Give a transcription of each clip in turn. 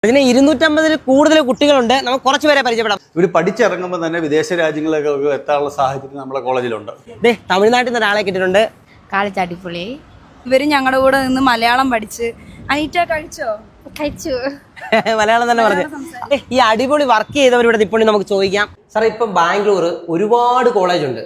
ഇതിന് 250-ൽ കൂടുതൽ കുട്ടികളുണ്ട്. നമുക്ക് കുറച്ച് പേരെ പരിചയപ്പെടാം. ഇവർ പഠിച്ചിറങ്ങുമ്പോൾ തന്നെ വിദേശ രാജ്യങ്ങളിലൊക്കെ എത്താനുള്ള സാഹചര്യം നമ്മുടെ കോളേജിലുണ്ട്. തമിഴ്നാട്ടിൽ നിന്ന് ഒരാളെ കിട്ടിയിട്ടുണ്ട്. കാളിച്ചാട്ടിപ്പുള്ളി. ഇവര് ഞങ്ങളുടെ കൂടെ നിന്ന് മലയാളം പഠിച്ച്. അനീറ്റ കഴിച്ചോ? കഴിച്ചു. മലയാളം തന്നെ പറഞ്ഞു. ഈ അടിപൊളി വർക്ക് ചെയ്തവർ ഇവിടെ ഇപ്പോൾ നമുക്ക് ചോദിക്കാം. സാർ, ഇപ്പം ബാംഗ്ലൂർ ഒരുപാട് കോളേജ് ഉണ്ട്.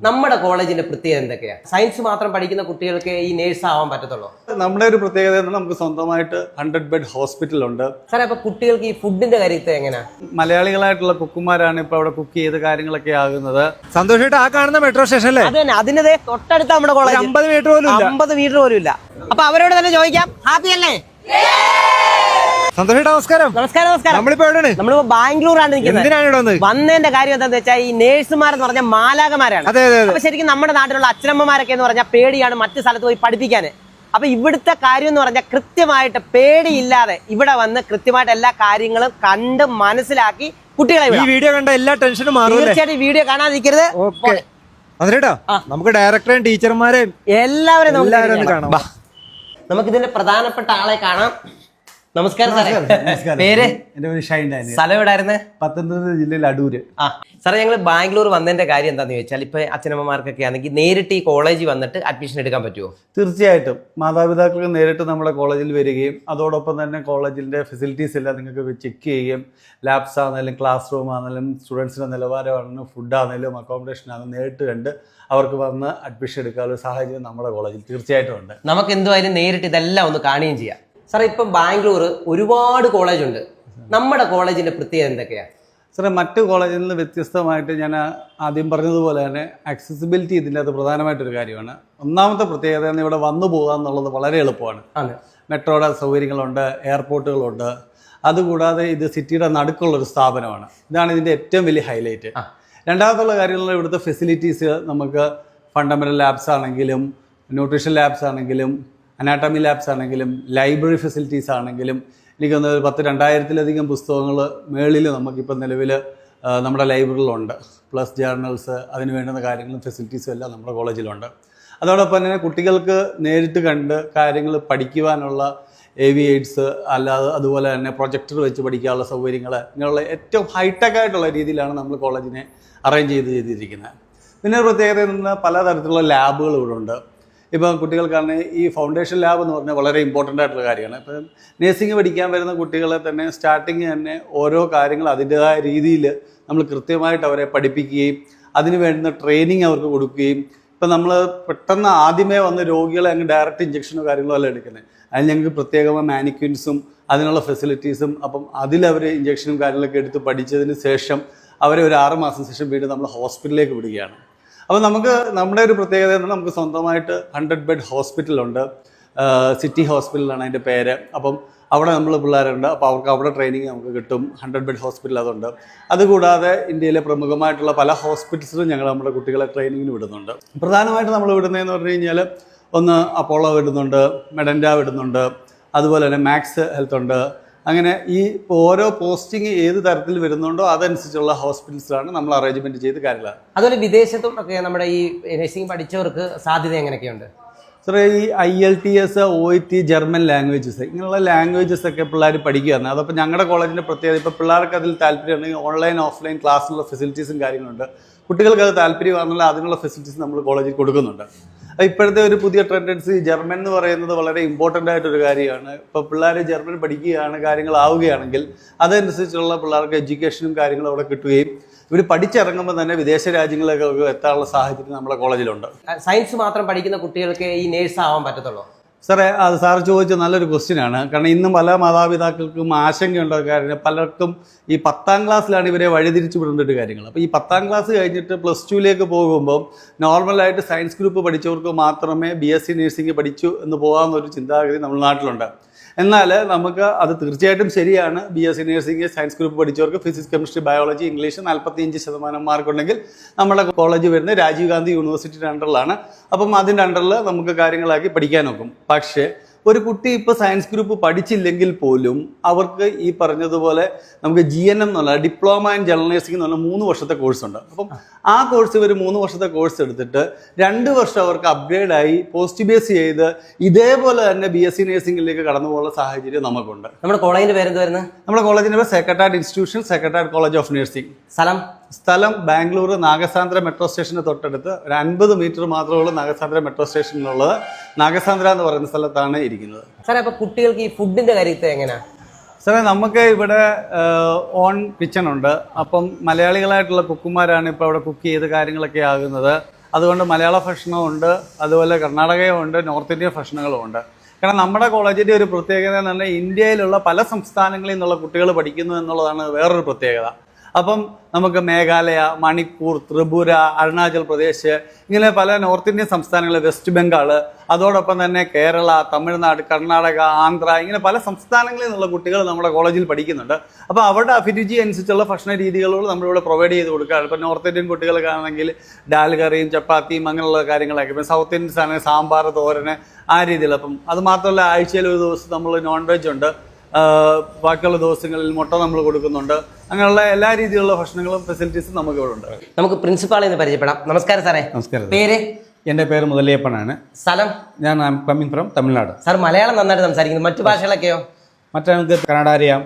നമ്മുടെ കോളേജിന്റെ പ്രത്യേകത എന്തൊക്കെയാണ്? സയൻസ് മാത്രം പഠിക്കുന്ന കുട്ടികൾക്ക് ഈ നേഴ്സ് ആവാൻ പറ്റത്തുള്ളൂ? നമ്മുടെ ഒരു പ്രത്യേകത നമുക്ക് സ്വന്തമായിട്ട് 100 ബെഡ് ഹോസ്പിറ്റൽ ഉണ്ട്. സാറേ, അപ്പൊ കുട്ടികൾക്ക് ഈ ഫുഡിന്റെ കാര്യത്തിൽ എങ്ങനെയാ? മലയാളികളായിട്ടുള്ള കുക്കുമാരാണ് ഇപ്പൊ അവിടെ കുക്ക് ചെയ്ത് കാര്യങ്ങളൊക്കെ ആകുന്നത്. സന്തോഷമായിട്ട് ആ കാണുന്ന മെട്രോ സ്റ്റേഷനല്ലേ? അത് തന്നെ, അതിന്റെ തൊട്ടടുത്ത നമ്മുടെ കോളേജ് 50 മീറ്റർ പോലും ഇല്ല. അപ്പൊ അവരോട് തന്നെ ചോദിക്കാം, ഹാപ്പി അല്ലേ? സന്തോഷേട്ടാ, നമസ്കാരം. നമസ്കാരം. നമ്മളിപ്പോ എവിടെയാണ്? നമ്മളിപ്പോ ബാംഗ്ലൂരാണ് നിൽക്കുന്നത്. വന്നതിന്റെ കാര്യം എന്താണെന്ന് വെച്ചാൽ ഈ നേഴ്സുമാരെന്ന് പറഞ്ഞാൽ മാലാകമാരാണ്. അപ്പൊ ശരിക്കും നമ്മുടെ നാട്ടിലുള്ള അച്ഛനമ്മമാരൊക്കെ എന്ന് പറഞ്ഞാൽ പേടിയാണ് മറ്റു സ്ഥലത്ത് പോയി പഠിപ്പിക്കാൻ. അപ്പൊ ഇവിടുത്തെ കാര്യം എന്ന് പറഞ്ഞാൽ കൃത്യമായിട്ട് പേടിയില്ലാതെ ഇവിടെ വന്ന് കൃത്യമായിട്ട് എല്ലാ കാര്യങ്ങളും കണ്ട് മനസ്സിലാക്കി കുട്ടികളെ ഈ വീഡിയോ കണ്ട എല്ലാ ടെൻഷനും മാറും. തീർച്ചയായിട്ടും വീഡിയോ കാണാതിരിക്കരുത്. നമുക്ക് ഡയറക്ടറെയും ടീച്ചർമാരെയും എല്ലാവരും കാണാം. നമുക്ക് ഇതിന്റെ പ്രധാനപ്പെട്ട ആളെ കാണാം. നമസ്കാരം സാറേ. പേര്? എന്റെ പേര് ഷൈൻ. സ്ഥലം എവിടായിരുന്നു? പത്തനംതിട്ട ജില്ലയിൽ അടൂര്. സാറേ, ഞങ്ങൾ ബാംഗ്ലൂർ വന്നതിന്റെ കാര്യം എന്താണെന്ന് ചോദിച്ചാൽ ഇപ്പൊ അച്ഛനമ്മമാർക്കൊക്കെ ആണെങ്കിൽ നേരിട്ട് ഈ കോളേജിൽ വന്നിട്ട് അഡ്മിഷൻ എടുക്കാൻ പറ്റുമോ? തീർച്ചയായിട്ടും മാതാപിതാക്കൾക്ക് നേരിട്ട് നമ്മുടെ കോളേജിൽ വരികയും അതോടൊപ്പം തന്നെ കോളേജിന്റെ ഫെസിലിറ്റീസ് എല്ലാം നിങ്ങൾക്ക് ചെക്ക് ചെയ്യുകയും ലാബ്സ് ആണെങ്കിലും ക്ലാസ് റൂം ആണെങ്കിലും സ്റ്റുഡൻസിന്റെ നിലവാരമാണെങ്കിലും ഫുഡ് ആണെങ്കിലും അക്കോമഡേഷൻ ആണെങ്കിലും നേരിട്ട് കണ്ട് അവർക്ക് വന്ന് അഡ്മിഷൻ എടുക്കാനുള്ള സാഹചര്യം നമ്മുടെ കോളേജിൽ തീർച്ചയായിട്ടും ഉണ്ട്. നമുക്ക് എന്തുമായാലും നേരിട്ട് ഇതെല്ലാം ഒന്ന് കാണുകയും ചെയ്യാം. സാറേ, ഇപ്പം ബാംഗ്ലൂർ ഒരുപാട് കോളേജ് ഉണ്ട്. നമ്മുടെ കോളേജിന്റെ പ്രത്യേകത എന്തൊക്കെയാണ്? സാറേ, മറ്റ് കോളേജിൽ നിന്ന് വ്യത്യസ്തമായിട്ട് ഞാൻ ആദ്യം പറഞ്ഞതുപോലെ തന്നെ ആക്സസിബിലിറ്റി ഇതിൻ്റെ അത് പ്രധാനമായിട്ടൊരു കാര്യമാണ്. ഒന്നാമത്തെ പ്രത്യേകത ഇവിടെ വന്നു പോകുക എന്നുള്ളത് വളരെ എളുപ്പമാണ്. മെട്രോയുടെ സൗകര്യങ്ങളുണ്ട്, എയർപോർട്ടുകളുണ്ട്. അതുകൂടാതെ ഇത് സിറ്റിയുടെ നടുക്കുള്ളൊരു സ്ഥാപനമാണ്. ഇതാണ് ഇതിൻ്റെ ഏറ്റവും വലിയ ഹൈലൈറ്റ്. രണ്ടാമത്തുള്ള കാര്യങ്ങൾ ഇവിടുത്തെ ഫെസിലിറ്റീസ് നമുക്ക് ഫണ്ടമെൻ്റൽ ലാബ്സ് ആണെങ്കിലും ന്യൂട്രീഷൻ ലാബ്സ് ആണെങ്കിലും അനാട്ടമി ലാബ്സ് ആണെങ്കിലും ലൈബ്രറി ഫെസിലിറ്റീസ് ആണെങ്കിലും എനിക്കൊന്ന് 2000-2000-ലധികം പുസ്തകങ്ങൾ മേളിൽ നമുക്കിപ്പോൾ നിലവിൽ നമ്മുടെ ലൈബ്രറിയിലുണ്ട്. പ്ലസ് ജേർണൽസ്, അതിന് വേണ്ടുന്ന കാര്യങ്ങളും ഫെസിലിറ്റീസും എല്ലാം നമ്മുടെ കോളേജിലുണ്ട്. അതോടൊപ്പം തന്നെ കുട്ടികൾക്ക് നേരിട്ട് കണ്ട് കാര്യങ്ങൾ പഠിക്കുവാനുള്ള എയ്ഡ്സ് അല്ലാതെ അതുപോലെ തന്നെ പ്രൊജക്ടർ വെച്ച് പഠിക്കാനുള്ള സൗകര്യങ്ങൾ ഇങ്ങനെയുള്ള ഏറ്റവും ഹൈടെക് ആയിട്ടുള്ള രീതിയിലാണ് നമ്മൾ കോളേജിനെ അറേഞ്ച് ചെയ്തിരിക്കുന്നത്. പിന്നെ പ്രത്യേകത എന്ന് പലതരത്തിലുള്ള ലാബുകൾ ഇവിടെ ഉണ്ട്. ഇപ്പം കുട്ടികൾക്കാണ് ഈ ഫൗണ്ടേഷൻ ലാബ് എന്ന് പറഞ്ഞാൽ വളരെ ഇമ്പോർട്ടൻ്റ് ആയിട്ടുള്ള കാര്യമാണ്. ഇപ്പം നേഴ്സിംഗ് പഠിക്കാൻ വരുന്ന കുട്ടികളെ തന്നെ സ്റ്റാർട്ടിങ് തന്നെ ഓരോ കാര്യങ്ങൾ അതിൻ്റെതായ രീതിയിൽ നമ്മൾ കൃത്യമായിട്ട് അവരെ പഠിപ്പിക്കുകയും അതിന് വേണ്ടുന്ന ട്രെയിനിങ് അവർക്ക് കൊടുക്കുകയും ഇപ്പം നമ്മൾ പെട്ടെന്ന് ആദ്യമേ വന്ന് രോഗികളെ അങ്ങ് ഡയറക്റ്റ് ഇഞ്ചക്ഷനോ കാര്യങ്ങളോ അല്ല എടുക്കുന്നത്. അതിന് ഞങ്ങൾക്ക് പ്രത്യേകമായ മാനിക്യൂൻസും അതിനുള്ള ഫെസിലിറ്റീസും അപ്പം അതിലവർ ഇഞ്ചക്ഷനും കാര്യങ്ങളൊക്കെ എടുത്ത് പഠിച്ചതിന് ശേഷം അവരെ ഒരു 6 മാസം ശേഷം വീണ്ടും നമ്മൾ ഹോസ്പിറ്റലിലേക്ക് വിടുകയാണ്. അപ്പോൾ നമ്മുടെ ഒരു പ്രത്യേകത എന്ന് നമുക്ക് സ്വന്തമായിട്ട് 100 ബെഡ് ഹോസ്പിറ്റലുണ്ട്. സിറ്റി ഹോസ്പിറ്റലാണ് അതിൻ്റെ പേര്. അപ്പം അവിടെ നമ്മൾ പിള്ളേരുണ്ട്. അപ്പോൾ അവർക്ക് അവിടെ ട്രെയിനിങ് നമുക്ക് കിട്ടും. 100 ബെഡ് ഹോസ്പിറ്റൽ അതുണ്ട്. അതുകൂടാതെ ഇന്ത്യയിലെ പ്രമുഖമായിട്ടുള്ള പല ഹോസ്പിറ്റൽസിലും ഞങ്ങൾ നമ്മുടെ കുട്ടികളെ ട്രെയിനിങ്ങിന് വിടുന്നുണ്ട്. പ്രധാനമായിട്ട് നമ്മൾ വിടുന്നതെന്ന് പറഞ്ഞു കഴിഞ്ഞാൽ ഒന്ന് അപ്പോളോ വിടുന്നുണ്ട്, മെഡൻഡ വിടുന്നുണ്ട്, അതുപോലെ തന്നെ മാക്സ് ഹെൽത്ത് ഉണ്ട്. അങ്ങനെ ഈ ഓരോ പോസ്റ്റിംഗ് ഏത് തരത്തിൽ വരുന്നുണ്ടോ അതനുസരിച്ചുള്ള ഹോസ്പിറ്റൽസിലാണ് നമ്മൾ അറേഞ്ച്മെന്റ് ചെയ്ത് കാര്യങ്ങൾ. അതുപോലെ വിദേശത്തൊക്കെ നമ്മുടെ ഈ നഴ്സിംഗ് പഠിച്ചവർക്ക് സാധ്യത എങ്ങനെയൊക്കെയുണ്ട്? സാറേ, ഈ IELTS, OET, ജർമ്മൻ ലാംഗ്വേജസ് ഇങ്ങനെയുള്ള ലാംഗ്വേജസ് ഒക്കെ പിള്ളേർ പഠിക്കുകയാണ്. അതപ്പോൾ ഞങ്ങളുടെ കോളേജിൻ്റെ പ്രത്യേകത ഇപ്പോൾ പിള്ളേർക്ക് അതിൽ താല്പര്യമുണ്ടെങ്കിൽ ഓൺലൈൻ ഓഫ്ലൈൻ ക്ലാസ്സിലുള്ള ഫെസിലിറ്റീസും കാര്യങ്ങളുണ്ട്. കുട്ടികൾക്ക് അത് താല്പര്യമാണെന്നുള്ള അതിനുള്ള ഫെസിലിറ്റീസ് നമ്മൾ കോളേജിൽ കൊടുക്കുന്നുണ്ട്. ഇപ്പോഴത്തെ ഒരു പുതിയ ടെൻഡൻസി ജർമ്മൻ എന്ന് പറയുന്നത് വളരെ ഇമ്പോർട്ടൻ്റ് ആയിട്ടൊരു കാര്യമാണ്. ഇപ്പോൾ പിള്ളേർ ജർമ്മൻ പഠിക്കുകയാണ് കാര്യങ്ങളാവുകയാണെങ്കിൽ അതനുസരിച്ചുള്ള പിള്ളേർക്ക് എഡ്യൂക്കേഷനും കാര്യങ്ങളും അവിടെ കിട്ടുകയും ഇവർ പഠിച്ചിറങ്ങുമ്പോൾ തന്നെ വിദേശ രാജ്യങ്ങളിലൊക്കെ എത്താനുള്ള സാഹചര്യം നമ്മുടെ കോളേജിലുണ്ട്. സയൻസ് മാത്രം പഠിക്കുന്ന കുട്ടികൾക്ക് ഈ നേഴ്സ് ആവാൻ പറ്റത്തുള്ളൂ? സാറേ, അത് സാർ ചോദിച്ച നല്ലൊരു ക്വസ്റ്റ്യനാണ്. കാരണം ഇന്നും പല മാതാപിതാക്കൾക്കും ആശങ്കയുണ്ട കാര്യം പലർക്കും ഈ 10ാം ക്ലാസ്സിലാണ് ഇവരെ വഴിതിരിച്ചു വിടേണ്ട കാര്യങ്ങൾ. അപ്പോൾ ഈ 10ാം ക്ലാസ് കഴിഞ്ഞിട്ട് +2ലേക്ക് പോകുമ്പോൾ നോർമലായിട്ട് സയൻസ് ഗ്രൂപ്പ് പഠിച്ചവർക്ക് മാത്രമേ BSc നഴ്സിംഗ് പഠിച്ചു എന്ന് പോകാമെന്നൊരു ചിന്താഗതി നമ്മുടെ നാട്ടിലുണ്ട്. എന്നാൽ നമുക്ക് അത് തീർച്ചയായിട്ടും ശരിയാണ്. BSc നഴ്സിംഗ് സയൻസ് ഗ്രൂപ്പ് പഠിച്ചവർക്ക് ഫിസിക്സ്, കെമിസ്ട്രി, ബയോളജി, ഇംഗ്ലീഷ് 45% മാർക്കുണ്ടെങ്കിൽ നമ്മുടെ കോളേജ് വരുന്നത് രാജീവ് ഗാന്ധി യൂണിവേഴ്സിറ്റിയുടെ അണ്ടറിലാണ്. അപ്പം അതിൻ്റെ അണ്ടറിൽ നമുക്ക് കാര്യങ്ങളാക്കി പഠിക്കാൻ നോക്കും. പക്ഷേ ഒരു കുട്ടി ഇപ്പോൾ സയൻസ് ഗ്രൂപ്പ് പഠിച്ചില്ലെങ്കിൽ പോലും അവർക്ക് ഈ പറഞ്ഞതുപോലെ നമുക്ക് GNM എന്നുള്ള ഡിപ്ലോമ ഇൻ ജനറൽ നഴ്സിംഗ് എന്ന് പറഞ്ഞാൽ 3 വർഷത്തെ കോഴ്സുണ്ട്. അപ്പം ആ കോഴ്സ് ഇവർ 3 വർഷത്തെ കോഴ്സ് എടുത്തിട്ട് 2 വർഷം അവർക്ക് അപ്ഗ്രേഡായി പോസ്റ്റ് ബേസ് ചെയ്ത് ഇതേപോലെ തന്നെ BSc നഴ്സിംഗിലേക്ക് കടന്നു പോകാനുള്ള സാഹചര്യം നമുക്കുണ്ട്. നമ്മുടെ കോളേജിന്റെ പേര് എന്തുവായിരുന്നു? നമ്മുടെ കോളേജിന്റെ പേര് secretariat institution, secretariat college of nursing. സ്ഥലം ബാംഗ്ലൂർ നാഗസാന്ദ്ര മെട്രോ സ്റ്റേഷന് തൊട്ടടുത്ത് ഒരു 50 മീറ്റർ മാത്രമുള്ള നാഗസാന്ദ്ര മെട്രോ സ്റ്റേഷനിലുള്ളത് നാഗസാന്ദ്ര എന്ന് പറയുന്ന സ്ഥലത്താണ് ഇരിക്കുന്നത്. സാറേ, അപ്പൊ കുട്ടികൾക്ക് ഈ ഫുഡിന്റെ കാര്യത്തിൽ എങ്ങനെയാ? സാറേ, നമുക്ക് ഇവിടെ ഓൺ കിച്ചൺ ഉണ്ട്. അപ്പം മലയാളികളായിട്ടുള്ള കുക്കുമാരാണ് ഇപ്പോൾ അവിടെ കുക്ക് ചെയ്ത് കാര്യങ്ങളൊക്കെ ആകുന്നത്. അതുകൊണ്ട് മലയാള ഭക്ഷണവും ഉണ്ട്, അതുപോലെ കർണാടകയും ഉണ്ട്, നോർത്ത് ഇന്ത്യൻ ഭക്ഷണങ്ങളും ഉണ്ട്. കാരണം നമ്മുടെ കോളേജിൻ്റെ ഒരു പ്രത്യേകത എന്ന് പറഞ്ഞാൽ ഇന്ത്യയിലുള്ള പല സംസ്ഥാനങ്ങളിൽ നിന്നുള്ള കുട്ടികൾ പഠിക്കുന്നു എന്നുള്ളതാണ് വേറൊരു പ്രത്യേകത. അപ്പം നമുക്ക് മേഘാലയ, മണിപ്പൂർ, ത്രിപുര, അരുണാചൽ പ്രദേശ്, ഇങ്ങനെ പല നോർത്ത് ഇന്ത്യൻ സംസ്ഥാനങ്ങൾ, വെസ്റ്റ് ബംഗാൾ, അതോടൊപ്പം തന്നെ കേരള, തമിഴ്നാട്, കർണാടക, ആന്ധ്ര, ഇങ്ങനെ പല സംസ്ഥാനങ്ങളിൽ നിന്നുള്ള കുട്ടികൾ നമ്മുടെ കോളേജിൽ പഠിക്കുന്നുണ്ട്. അപ്പോൾ അവരുടെ അഭിരുചി അനുസരിച്ചുള്ള ഭക്ഷണ രീതികളോട് നമ്മളിവിടെ പ്രൊവൈഡ് ചെയ്ത് കൊടുക്കുകയാണ്. ഇപ്പോൾ നോർത്ത് ഇന്ത്യൻ കുട്ടികൾക്കാണെങ്കിൽ ഡാൽ കറിയും ചപ്പാത്തിയും അങ്ങനെയുള്ള കാര്യങ്ങളൊക്കെ. ഇപ്പം സൗത്ത് ഇന്ത്യൻസ് ആണെങ്കിൽ സാമ്പാർ, തോരന്, ആ രീതിയിൽ. അപ്പം അത് മാത്രമല്ല, ആഴ്ചയിൽ ഒരു ദിവസം നമ്മൾ നോൺ വെജ് ഉണ്ട്, ബാക്കിയുള്ള ദിവസങ്ങളിൽ മുട്ട നമ്മൾ കൊടുക്കുന്നുണ്ട്. അങ്ങനെയുള്ള എല്ലാ രീതിയിലുള്ള ഭക്ഷണങ്ങളും ഫെസിലിറ്റീസും നമുക്ക് ഇവിടെ ഉണ്ട്. നമുക്ക് പ്രിൻസിപ്പാളെ ഒന്ന് പരിചയപ്പെടാം. നമസ്കാരം സാറേ. നമസ്കാരം. പേര്? എൻ്റെ പേര് മുതലിയപ്പനാണ്. സ്ഥലം? ഞാൻ coming from Tamil Nadu. Sir Malayalam നന്നായിട്ട് സംസാരിക്കുന്നു. മറ്റു ഭാഷകളൊക്കെയോ? മറ്റേ നമുക്ക് കന്നഡ അറിയാം,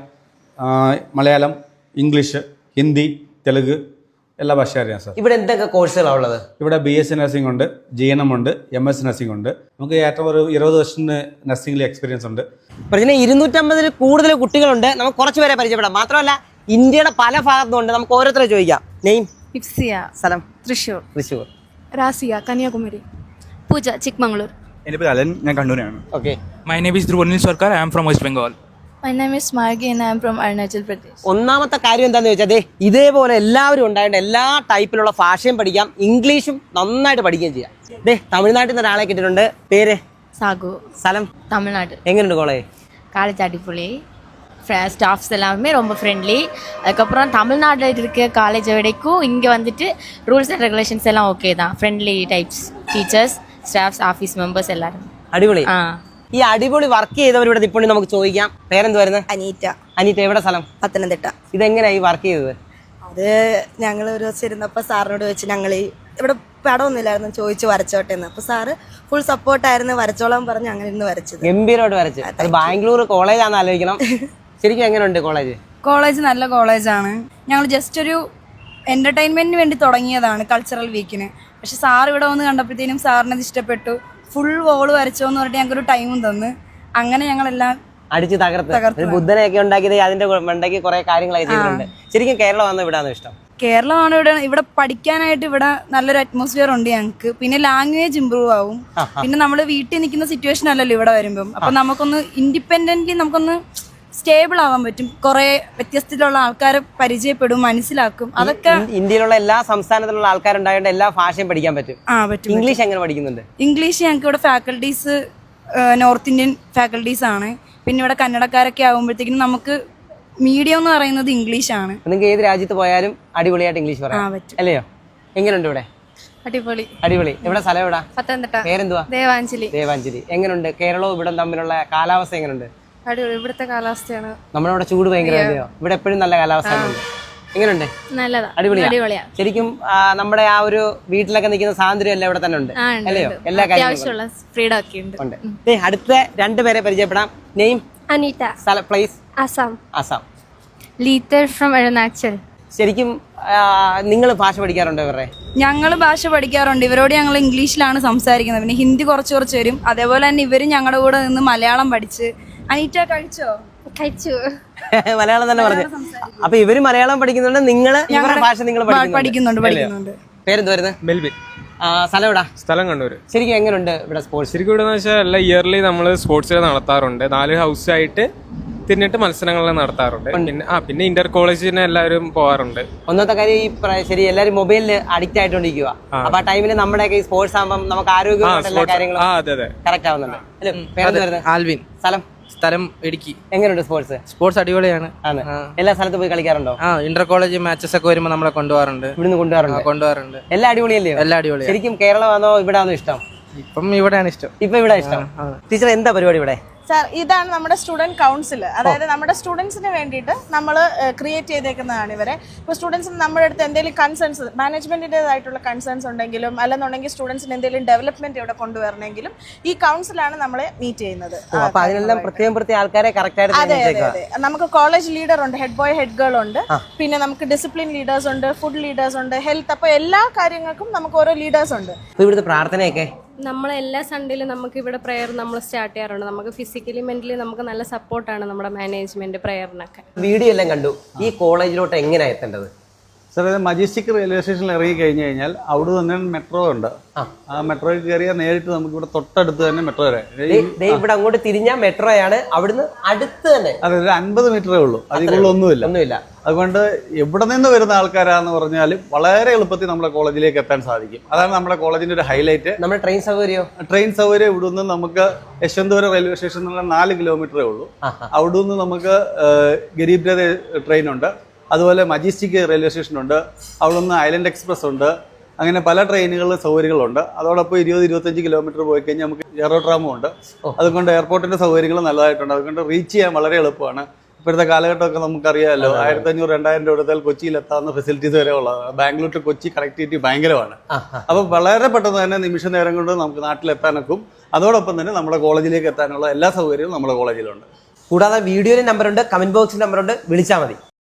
മലയാളം, ഇംഗ്ലീഷ്, ഹിന്ദി, തെലുങ്ക്, എല്ലാ ഭാഷ അറിയാം സാർ. ഇവിടെ എന്തൊക്കെ കോഴ്സുകളാണ് ഉള്ളത്? ഇവിടെ BSc നഴ്സിംഗ് ഉണ്ട്, GNM ഉണ്ട്, MS നഴ്സിംഗ് ഉണ്ട്. നമുക്ക് ഏറ്റവും ഒരു 20 വർഷത്തിന് നഴ്സിംഗിൽ എക്സ്പീരിയൻസ് ഉണ്ട്. പറഞ്ഞ 250 കൂടുതൽ കുട്ടികളുണ്ട്. നമുക്ക് കുറച്ച് പേരെ പരിചയപ്പെടാം. മാത്രമല്ല ഇന്ത്യയുടെ പല ഭാഗത്തുണ്ട്. നമുക്ക് ഓരോരുത്തരെ ചോദിക്കാം. നെയിം? ഇപ്സിയ. സ്ഥലം? തൃശ്ശൂർ. തൃശ്ശൂർ. റാസിയ, കന്യാകുമാരി. പൂജ, ചിക്മംഗ്ലൂർ. എൻ്റെ പേര് അലൻ, ഞാൻ കണ്ണൂരാണ്. Okay. My name is Dhruvanil Sarkar. I am from West Bengal. My name is Margi and I am from Arunachal Pradesh. ഒന്നാമത്തെ കാര്യം എന്താണെന്ന് വെച്ചാൽ ഇതേപോലെ എല്ലാവരും ഉണ്ടായിട്ട് എല്ലാ ടൈപ്പിലുള്ള ഭാഷയും പഠിക്കാം, ഇംഗ്ലീഷും നന്നായിട്ട് പഠിക്കുകയും ചെയ്യാം. തമിഴ്നാട്ടിൽ നിന്ന് ഒരാളെ കിട്ടിയിട്ടുണ്ട്. പേര്? சாகு. സ്ഥലം? தமிழ்நாடு. എങ്ങനെയുണ്ട് കോളേജ്? காலேஜ் அடிப்பொலி. ஸ்டாஃப்ஸ் எல்லாமே ரொம்ப ஃப்ரெண்ட்லி. அதுக்கப்புறம் தமிழ்நாட்டில் இருக்க காலேஜை வரைக்கும் இங்கே வந்துட்டு ரூல்ஸ் அண்ட் ரெகுலேஷன்ஸ் எல்லாம் ஓகே தான். Friendly types teachers, staffs, office members എല്ലാവരും അടിപൊളി. ഈ അടിപൊളി വർക്ക് ചെയ്തവരിവിടെ ഇപ്പോൾ നമുക്ക് ചോദിക്കാം. പേരെന്ത് വരുന്നത്? അനീറ്റ. അനീറ്റ, എവിടെ സ്ഥലം? പത്തനംതിട്ട. ഇതെങ്ങനെയായി വർക്ക് ചെയ്തത്? അത് ഞങ്ങൾ ഒരു ദിവസം ഇരുന്നപ്പോൾ സാറിനോട് വെച്ച് ഞങ്ങൾ ഇവിടെ പടമൊന്നുമില്ലായിരുന്നു, ചോദിച്ചു വരച്ചോട്ടെ എന്ന്. അപ്പോൾ സാറ് ഫുൾ സപ്പോർട്ടായിരുന്നു, വരച്ചോളാൻ പറഞ്ഞ് അങ്ങനെ ഇന്ന് വരച്ചത്. ഗംഭീരമായിട്ട് വരച്ചു. അത് ബാംഗ്ലൂർ കോളേജാണെന്ന് ആലോചിക്കണം. ശരിക്കും എങ്ങനെയുണ്ട് കോളേജ്? കോളേജ് നല്ല കോളേജാണ്. ഞങ്ങൾ ജസ്റ്റ് ഒരു എൻ്റർടൈൻമെൻറ്റിന് വേണ്ടി തുടങ്ങിയതാണ് കൾച്ചറൽ വീക്കിന്. പക്ഷെ സാർ ഇവിടെ വന്ന് കണ്ടപ്പോഴത്തേനും സാറിനത് ഇഷ്ടപ്പെട്ടു. ഫുൾ വോള് വരച്ചോന്ന് പറഞ്ഞിട്ട് ഞങ്ങൾക്കൊരു ടൈമും തന്ന്. അങ്ങനെ ഞങ്ങളെല്ലാം അടിച്ച് തകർത്ത് ബുദ്ധനെയൊക്കെ ഉണ്ടാക്കിയത് അതിന്റെ മണ്ടയ്ക്ക് കുറെ കാര്യങ്ങളൊക്കെ ചെയ്തിട്ടുണ്ട്. ശരിക്കും കേരളം വന്ന ഇവിടാണ് ഇഷ്ടം? കേരളമാണ് ഇവിടെ പഠിക്കാനായിട്ട് ഇവിടെ നല്ലൊരു അറ്റ്മോസ്ഫിയർ ഉണ്ട് ഞങ്ങൾക്ക്. പിന്നെ ലാംഗ്വേജ് ഇമ്പ്രൂവ് ആവും. പിന്നെ നമ്മൾ വീട്ടിൽ നിൽക്കുന്ന സിറ്റുവേഷൻ അല്ലല്ലോ ഇവിടെ വരുമ്പം. അപ്പൊ നമുക്കൊന്ന് ഇൻഡിപെൻഡന്റ്ലി നമുക്കൊന്ന് സ്റ്റേബിൾ ആവാൻ പറ്റും. കുറെ വ്യത്യസ്തത്തിലുള്ള ആൾക്കാരെ പരിചയപ്പെടും, മനസ്സിലാക്കും. അതൊക്കെ ഇന്ത്യയിലുള്ള എല്ലാ സംസ്ഥാനത്തിലുള്ള ആൾക്കാരുണ്ടായതുകൊണ്ട് എല്ലാ ഭാഷയും പഠിക്കാൻ പറ്റും. പറ്റും. ഇംഗ്ലീഷ് എങ്ങനെ പഠിക്കുന്നുണ്ട്? ഇംഗ്ലീഷ് ഞങ്ങൾക്ക് ഇവിടെ ഫാക്കൽറ്റീസ് നോർത്ത് ഇന്ത്യൻ ഫാക്കൽറ്റീസ് ആണ്. പിന്നെ ഇവിടെ കന്നഡക്കാരൊക്കെ ആകുമ്പോഴത്തേക്കും നമുക്ക് മീഡിയം എന്ന് പറയുന്നത് ഇംഗ്ലീഷാണ്. നിങ്ങൾക്ക് ഏത് രാജ്യത്ത് പോയാലും അടിപൊളിയായിട്ട് ഇംഗ്ലീഷ് പറയാം, അല്ലയോ? എങ്ങനെയുണ്ട് ഇവിടെ? അടിപൊളി. അടിപൊളി. ഇവിടെ സ്ഥലം എവിടെ? പത്തനംതിട്ട. പേരെന്തുവാ? ദേവാഞ്ജലി. ദേവാഞ്ജലി. എങ്ങനെയുണ്ട് കേരളവും ഇവിടെ തമ്മിലുള്ള കാലാവസ്ഥ? എങ്ങനെയുണ്ട്? അടിപൊളി. ഇവിടുത്തെ കാലാവസ്ഥയാണ്. നമ്മുടെ ഇവിടെ ചൂട് ഭയങ്കരമായോ? ഇവിടെ എപ്പോഴും നല്ല കാലാവസ്ഥ ഉണ്ട്. എങ്ങനെയുണ്ട്? നല്ലതാ. അടിപൊളിയാ. ശരിക്കും നമ്മുടെ ആ ഒരു വീട്ടിലൊക്കെ നിൽക്കുന്ന സ്വാതന്ത്ര്യം എല്ലാം ഇവിടെ തന്നെ ഉണ്ട്, അല്ലയോ? എല്ലാ കാര്യങ്ങളും ഫ്രീഡം ഒക്കെ ഉണ്ട്. അടുത്ത രണ്ടുപേരെ പരിചയപ്പെടാം. നെയിം? അനീറ്റ. സ്ഥലം? Place? Assam. Assam. Litre from Arunachal. ശരിക്കും നിങ്ങൾ ഭാഷ പഠിക്കാറുണ്ടോ ഇവരുടെ? ഞങ്ങൾ ഭാഷ പഠിക്കാറുണ്ട്. ഇവരോട് ഞങ്ങൾ ഇംഗ്ലീഷിലാണ് സംസാരിക്കുന്നത്. പിന്നെ ഹിന്ദി കുറച്ച് വരും. അതേപോലെ തന്നെ ഇവരും ഞങ്ങളുടെ കൂടെ നിന്ന് മലയാളം പഠിച്ച്. അനീറ്റ കഴിച്ചോ? കഴിച്ചു. മലയാളം തന്നെ പറഞ്ഞു. അപ്പൊ ഇവര് മലയാളം പഠിക്കുന്നുണ്ട്, നിങ്ങള് ഇവരുടെ ഭാഷ നിങ്ങൾ പഠിക്കുന്നുണ്ട്. പേരെന്ത് വരുന്നത്? മെൽബിൻ. സ്ഥലം എവിടാ? സ്ഥലം കണ്ണൂർ. ശരിക്കും എങ്ങനെയുണ്ട് ഇവിടെ സ്പോർട്സ്? ശരിക്കും ഇവിടെ വെച്ചാൽ എല്ലാ ഇയർലി നമ്മൾ സ്പോർട്സ് നടത്താറുണ്ട്. 4 ഹൗസായിട്ട് തിരിഞ്ഞിട്ട് മത്സരങ്ങൾ നടത്താറുണ്ട്. പിന്നെ ഇന്റർ കോളേജിന് എല്ലാവരും പോകാറുണ്ട്. ഒന്നാമത്തെ കാര്യം ഈ ശരി എല്ലാവരും മൊബൈലില് അഡിക്റ്റ് ആയിട്ടോണ്ടിരിക്കുക. അപ്പൊ ആ ടൈമിൽ നമ്മുടെയൊക്കെ ഈ സ്പോർട്സ് ആകുമ്പോൾ നമുക്ക് ആരോഗ്യമായിട്ട് എല്ലാ കാര്യങ്ങളും കറക്റ്റ് ആവുന്നുണ്ട്. പേരെന്ത് വരുന്നത്? ആൽവിൻ. സ്ഥലം ഇടുക്കി. എങ്ങനെയുണ്ട് സ്പോർട്സ്? സ്പോർട്സ് അടിപൊളിയാണ്. എല്ലാ സ്ഥലത്തും പോയി കളിക്കാറുണ്ടോ? ഇന്റർ കോളേജ് മാച്ചസ് ഒക്കെ വരുമ്പോൾ നമ്മളെ കൊണ്ടുപോകാറുണ്ട്. ഇവിടുന്ന് കൊണ്ടുപോകാറുണ്ട്. കൊണ്ടുപോകാറുണ്ട്. എല്ലാം അടിപൊളിയല്ലേ? എല്ലാം അടിപൊളി. ശരിക്കും കേരളമാണോ ഇവിടാണോ ഇഷ്ടം? ഇപ്പം ഇവിടെയാണ് ഇഷ്ടം. ഇപ്പൊ ഇവിടെ ഇഷ്ടം. ടീച്ചർ എന്താ പരിപാടി ഇവിടെ? സാർ ഇതാണ് നമ്മുടെ സ്റ്റുഡൻറ് കൗൺസിൽ. അതായത് നമ്മുടെ സ്റ്റുഡൻസിന് വേണ്ടിയിട്ട് നമ്മൾ ക്രിയേറ്റ് ചെയ്തേക്കുന്നതാണ് ഇവരെ. ഇപ്പോൾ സ്റ്റുഡൻസിന് നമ്മുടെ അടുത്ത് എന്തെങ്കിലും കൺസേൺസ്, മാനേജ്മെന്റിൻ്റെതായിട്ടുള്ള കൺസേൺസ് ഉണ്ടെങ്കിലും അല്ലെന്നുണ്ടെങ്കിൽ സ്റ്റുഡൻസിന് എന്തെങ്കിലും ഡെവലപ്മെന്റ് ഇവിടെ കൊണ്ടുവരണമെങ്കിലും ഈ കൗൺസിലാണ് നമ്മളെ മീറ്റ് ചെയ്യുന്നത്. അപ്പൊ അതിനെല്ലാം പ്രത്യേകം ആൾക്കാരെ കറക്റ്റ് ആയിട്ട് അതെ അതെ അതെ. നമുക്ക് കോളേജ് ലീഡർ ഉണ്ട്, ഹെഡ് ബോയ് ഹെഡ് ഗേൾ ഉണ്ട്, പിന്നെ നമുക്ക് ഡിസിപ്ലിൻ ലീഡേഴ്സ് ഉണ്ട്, ഫുഡ് ലീഡേഴ്സ് ഉണ്ട്, ഹെൽത്ത്. അപ്പോൾ എല്ലാ കാര്യങ്ങൾക്കും നമുക്ക് ഓരോ ലീഡേഴ്സ് ഉണ്ട്. ഇവിടുത്തെ പ്രാർത്ഥനയൊക്കെ നമ്മൾ എല്ലാ സൺഡേയിലും നമുക്ക് ഇവിടെ പ്രയർ നമ്മൾ സ്റ്റാർട്ട് ചെയ്യാറുണ്ട്. നമുക്ക് ഫിസിക്കലി മെന്റലി നമുക്ക് നല്ല സപ്പോർട്ടാണ് നമ്മുടെ മാനേജ്മെന്റ് പ്രയറിനൊക്കെ. വീഡിയോ എല്ലാം കണ്ടു. ഈ കോളേജിലോട്ട് എങ്ങനെയാ എത്തേണ്ടത്? സാർ ഇത് മജസ്റ്റിക് റെയിൽവേ സ്റ്റേഷനിൽ ഇറങ്ങി കഴിഞ്ഞ് കഴിഞ്ഞാൽ അവിടെ തന്നെ മെട്രോ ഉണ്ട്. ആ മെട്രോയിൽ കയറിയാൽ നേരിട്ട് നമുക്ക് ഇവിടെ തൊട്ടടുത്ത് തന്നെ മെട്രോ വരെ. ഇവിടെ അങ്ങോട്ട് തിരിഞ്ഞാൽ മെട്രോയാണ്, അവിടുന്ന് അടുത്ത് തന്നെ. അതെ, ഒരു 50 മീറ്ററേ ഉള്ളൂ, അതിൽ ഒന്നുമില്ല. അതുകൊണ്ട് എവിടെ നിന്ന് വരുന്ന ആൾക്കാരാന്ന് പറഞ്ഞാലും വളരെ എളുപ്പത്തിൽ നമ്മുടെ കോളേജിലേക്ക് എത്താൻ സാധിക്കും. അതാണ് നമ്മുടെ കോളേജിന്റെ ഒരു ഹൈലൈറ്റ്. നമ്മുടെ ട്രെയിൻ സൗകര്യം ഇവിടെ നിന്ന് നമുക്ക് യശ്വന്തപുരം റെയിൽവേ സ്റ്റേഷനിൽ നിന്ന് 4 കിലോമീറ്ററേ ഉള്ളൂ. അവിടെ നിന്ന് നമുക്ക് ഗരീബ് രഥ ട്രെയിൻ ഉണ്ട്, അതുപോലെ മജസ്റ്റിക് റെയിൽവേ സ്റ്റേഷനുണ്ട്, അവിടെ നിന്ന് ഐലൻഡ് എക്സ്പ്രസ് ഉണ്ട്. അങ്ങനെ പല ട്രെയിനുകളിലും സൗകര്യങ്ങളുണ്ട്. അതോടൊപ്പം 20-25 കിലോമീറ്റർ പോയി കഴിഞ്ഞാൽ നമുക്ക് എയറോട്രാമും ഉണ്ട്. അതുകൊണ്ട് എയർപോർട്ടിന്റെ സൗകര്യങ്ങൾ നല്ലതായിട്ടുണ്ട്. അതുകൊണ്ട് റീച്ച് ചെയ്യാൻ വളരെ എളുപ്പമാണ്. ഇപ്പോഴത്തെ കാലഘട്ടമൊക്കെ നമുക്കറിയാമല്ലോ, 1500-2000 രൂപ എടുത്താൽ കൊച്ചിയിൽ എത്താവുന്ന ഫെസിലിറ്റീസ് വരെ ഉള്ളതാണ്. ബാംഗ്ലൂർ ടു കൊച്ചി കണക്ടിവിറ്റി ഭയങ്കരമാണ്. അപ്പോൾ വളരെ പെട്ടെന്ന് തന്നെ നിമിഷ നേരം കൊണ്ട് നമുക്ക് നാട്ടിലെത്താനൊക്കും. അതോടൊപ്പം തന്നെ നമ്മുടെ കോളേജിലേക്ക് എത്താനുള്ള എല്ലാ സൗകര്യവും നമ്മുടെ കോളേജിലുണ്ട്. കൂടാതെ വീഡിയോയിൽ നമ്പറുണ്ട്, കമന്റ് ബോക്സിൽ നമ്പറുണ്ട്, വിളിച്ചാൽ മതി.